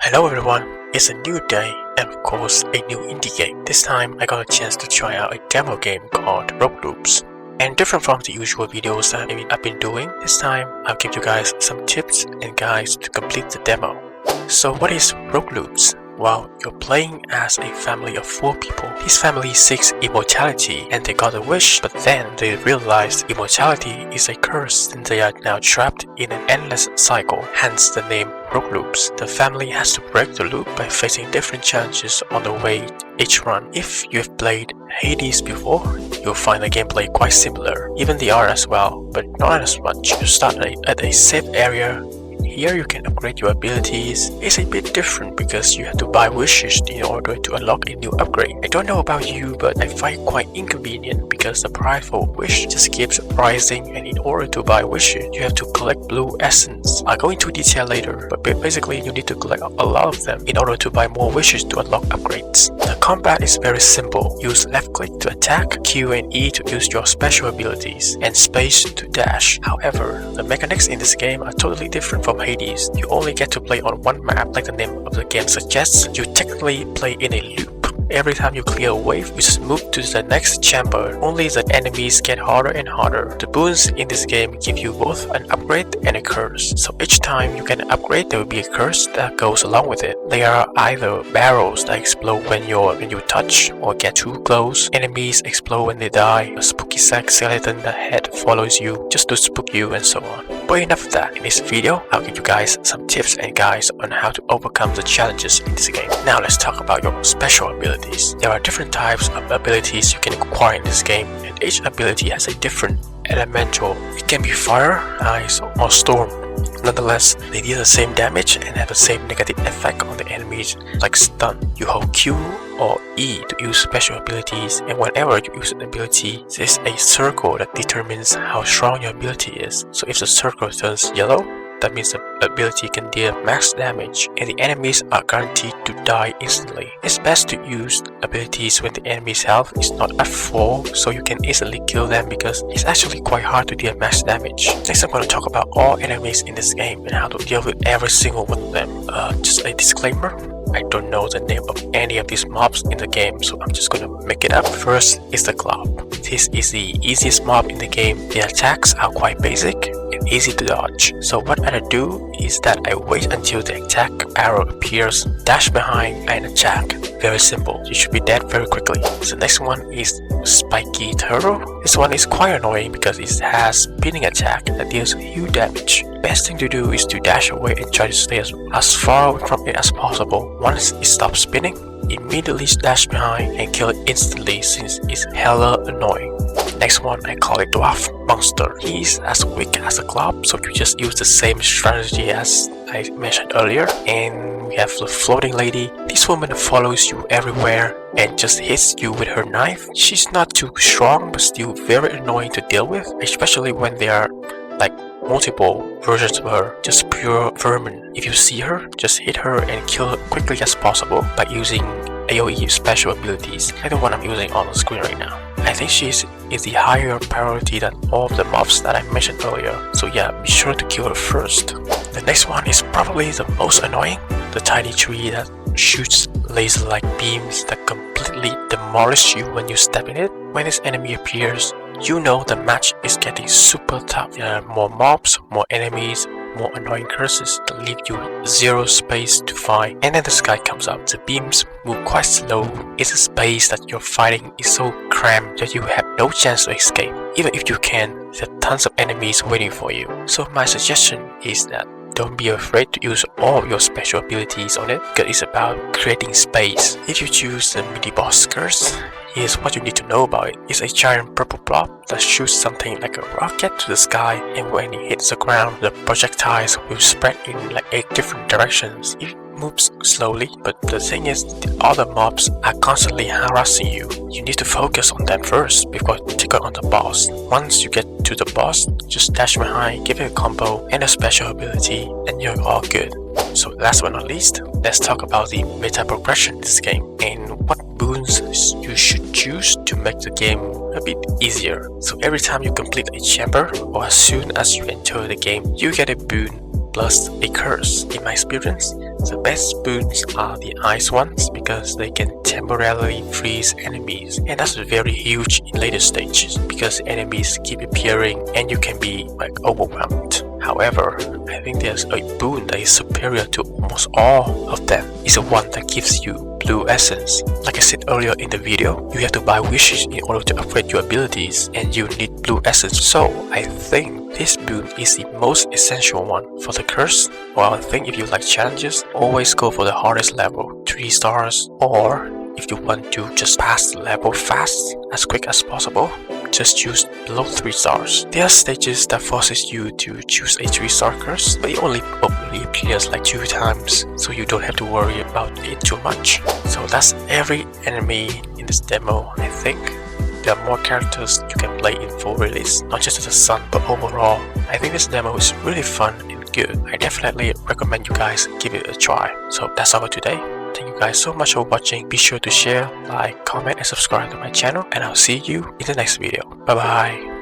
Hello everyone, it's a new day and of course a new indie game. This time I got a chance to try out a demo game called Rouge Loops. And different from the usual videos that I've been doing, this time I'll give you guys some tips and guides to complete the demo. So what is Rouge Loops? Well, you're playing as a family of 4 people. This family seeks immortality and they got a wish, but then they realized immortality is a curse and they are now trapped in an endless cycle, hence the name Rouge Loops. The family has to break the loop by facing different challenges on the way each run. If you've played Hades before, you'll find the gameplay quite similar, even the art as well, but not as much. You start at a safe area. Here you can upgrade your abilities. It's a bit different because you have to buy wishes in order to unlock a new upgrade. I don't know about you, but I find it quite inconvenient because the price for a wish just keeps rising, and in order to buy wishes, you have to collect blue essence. I'll go into detail later, but basically you need to collect a lot of them in order to buy more wishes to unlock upgrades. The combat is very simple. Use left click to attack, Q and E to use your special abilities, and space to dash. However, the mechanics in this game are totally different from Hades. You only get to play on one map like the name of the game suggests. You technically play in a loop. Every time you clear a wave, you just move to the next chamber. Only the enemies get harder and harder. The boons in this game give you both an upgrade and a curse. So each time you get an upgrade, there will be a curse that goes along with it. They are either barrels that explode when you touch or get too close. Enemies explode when they die. A spooky skeleton head follows you just to spook you, and so on. But enough of that. In this video, I'll give you guys some tips and guides on how to overcome the challenges in this game. Now let's talk about your special abilities. There are different types of abilities you can acquire in this game, and each ability has a different elemental. It can be fire, ice, or storm. Nonetheless, they deal the same damage and have the same negative effect on the enemies, like stun. You hold Q or E to use special abilities, and whenever you use an ability, there's a circle that determines how strong your ability is. So if the circle turns yellow, that means the ability can deal max damage, and the enemies are guaranteed to die instantly. It's best to use abilities when the enemy's health is not at full, so you can easily kill them because it's actually quite hard to deal max damage. Next, I'm going to talk about all enemies in this game and how to deal with every single one of them. Just a disclaimer. I don't know the name of any of these mobs in the game, so I'm just gonna make it up. First is the Glob. This is the easiest mob in the game. The attacks are quite basic and easy to dodge. So what I do is that I wait until the attack arrow appears, dash behind and attack. Very simple. You should be dead very quickly. The next one is Spiky Turtle. This one is quite annoying because it has spinning attack that deals huge damage. Best thing to do is to dash away and try to stay as far away from it as possible. Once it stops spinning, immediately dash behind and kill it instantly since it's hella annoying. Next one, I call it Dwarf Monster. He's as weak as a Glob, so you just use the same strategy as I mentioned earlier. And we have the Floating Lady. This woman follows you everywhere and just hits you with her knife. She's not too strong but still very annoying to deal with, especially when there are like multiple versions of her, just pure vermin. If you see her, just hit her and kill her quickly as possible by using AoE special abilities, like the one I'm using on the screen right now. I think she is the higher priority than all of the mobs that I mentioned earlier, so yeah, be sure to kill her first. The next one is probably the most annoying, the tiny tree that shoots laser-like beams that completely demolish you when you step in it. When this enemy appears, you know the match is getting super tough. There are more mobs, more enemies, more annoying curses that leave you zero space to fight. And then the sky comes up. The beams move quite slow. It's a space that you're fighting is so cramped that you have no chance to escape. Even if you can, there are tons of enemies waiting for you. So my suggestion is that don't be afraid to use all of your special abilities on it, because it's about creating space. If you choose the mini boss curse, here's what you need to know about it. It's a giant purple blob that shoots something like a rocket to the sky, and when it hits the ground, the projectiles will spread in like 8 different directions. It moves slowly, but the thing is, the other mobs are constantly harassing you. You need to focus on them first before you take on the boss. Once you get to the boss, just dash behind, give it a combo and a special ability, and you're all good. So last but not least, let's talk about the meta progression in this game and what boons you should choose to make the game a bit easier. So every time you complete a chamber, or as soon as you enter the game, you get a boon plus a curse. In my experience, The best boons are the ice ones because they can temporarily freeze enemies, and that's very huge in later stages because enemies keep appearing and you can be like overwhelmed. However, I think there's a boon that is superior to almost all of them. It's the one that gives you blue essence. Like I said earlier in the video, you have to buy wishes in order to upgrade your abilities, and you need blue essence. So I think this boon is the most essential one for the curse. Well, I think if you like challenges, always go for the hardest level, 3 stars, or if you want to just pass the level fast, as quick as possible, just choose below 3 stars. There are stages that forces you to choose a 3-star curse, but it only appears like 2 times, so you don't have to worry about it too much. So that's every enemy in this demo, I think. There are more characters you can play in full release, not just the sun, but overall. I think this demo is really fun and good. I definitely recommend you guys give it a try. So that's all for today. Thank you guys so much for watching. Be sure to share, like, comment, and subscribe to my channel, and I'll see you in the next video. Bye bye.